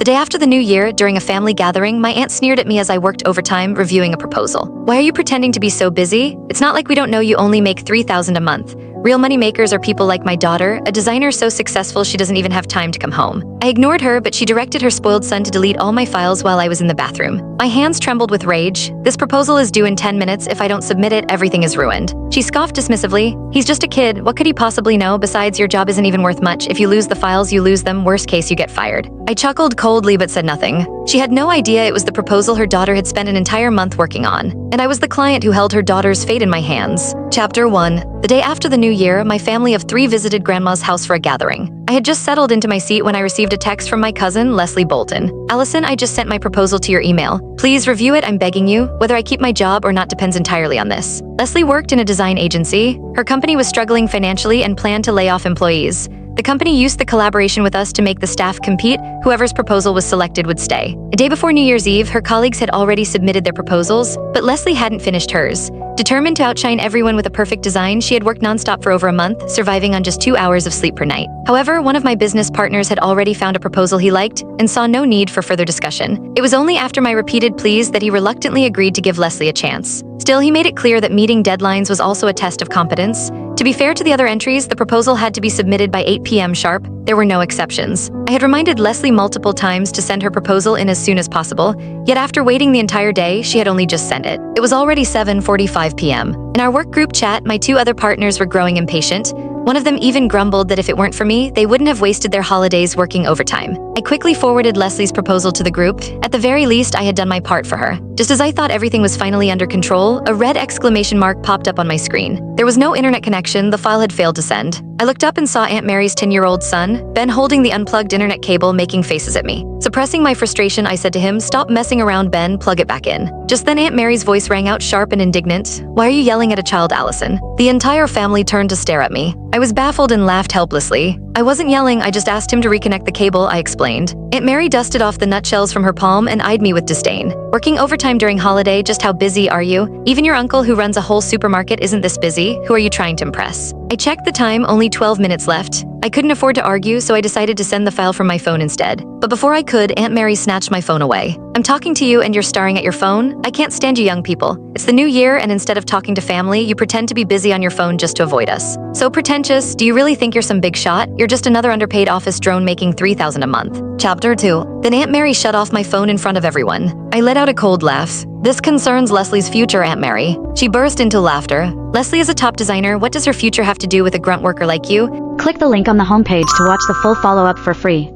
The day after the new year, during a family gathering, my aunt sneered at me as I worked overtime reviewing a proposal. "Why are you pretending to be so busy? It's not like we don't know you only make $3,000 a month. Real money makers are people like my daughter, a designer so successful she doesn't even have time to come home." I ignored her, but she directed her spoiled son to delete all my files while I was in the bathroom. My hands trembled with rage. "This proposal is due in 10 minutes. If I don't submit it, everything is ruined." She scoffed dismissively. "He's just a kid. What could he possibly know? Besides, your job isn't even worth much. If you lose the files, you lose them. Worst case, you get fired." I chuckled coldly but said nothing. She had no idea it was the proposal her daughter had spent an entire month working on, and I was the client who held her daughter's fate in my hands. Chapter 1. The day after the new year, my family of 3 visited Grandma's house for a gathering. I had just settled into my seat when I received a text from my cousin, Leslie Bolton. "Allison, I just sent my proposal to your email. Please review it, I'm begging you. Whether I keep my job or not depends entirely on this." Leslie worked in a design agency. Her company was struggling financially and planned to lay off employees. The company used the collaboration with us to make the staff compete. Whoever's proposal was selected would stay. A day before New Year's Eve, her colleagues had already submitted their proposals, but Leslie hadn't finished hers. Determined to outshine everyone with a perfect design, she had worked nonstop for over a month, surviving on just 2 hours of sleep per night. However, one of my business partners had already found a proposal he liked and saw no need for further discussion. It was only after my repeated pleas that he reluctantly agreed to give Leslie a chance. Still, he made it clear that meeting deadlines was also a test of competence. To be fair to the other entries, the proposal had to be submitted by 8 p.m. sharp. There were no exceptions. I had reminded Leslie multiple times to send her proposal in as soon as possible, yet after waiting the entire day, she had only just sent it. It was already 7:45 p.m. In our work group chat, my 2 other partners were growing impatient. One of them even grumbled that if it weren't for me, they wouldn't have wasted their holidays working overtime. I quickly forwarded Leslie's proposal to the group. At the very least, I had done my part for her. Just as I thought everything was finally under control, a red exclamation mark popped up on my screen. There was no internet connection, the file had failed to send. I looked up and saw Aunt Mary's 10-year-old son, Ben, holding the unplugged internet cable, making faces at me. Suppressing my frustration, I said to him, "Stop messing around, Ben, plug it back in." Just then Aunt Mary's voice rang out sharp and indignant. "Why are you yelling at a child, Allison?" The entire family turned to stare at me. I was baffled and laughed helplessly. "I wasn't yelling, I just asked him to reconnect the cable," I explained. Aunt Mary dusted off the nutshells from her palm and eyed me with disdain. "Working overtime during holiday, just how busy are you? Even your uncle who runs a whole supermarket isn't this busy. Who are you trying to impress?" I checked the time, only 12 minutes left. I couldn't afford to argue, so I decided to send the file from my phone instead. But before I could, Aunt Mary snatched my phone away. "I'm talking to you and you're staring at your phone? I can't stand you young people. It's the new year and instead of talking to family, you pretend to be busy on your phone just to avoid us. So pretentious, do you really think you're some big shot? You're just another underpaid office drone making $3,000 a month." Chapter 2. Then Aunt Mary shut off my phone in front of everyone. I let out a cold laugh. "This concerns Leslie's future, Aunt Mary." She burst into laughter. "Leslie is a top designer. What does her future have to do with a grunt worker like you?" Click the link on the homepage to watch the full follow-up for free.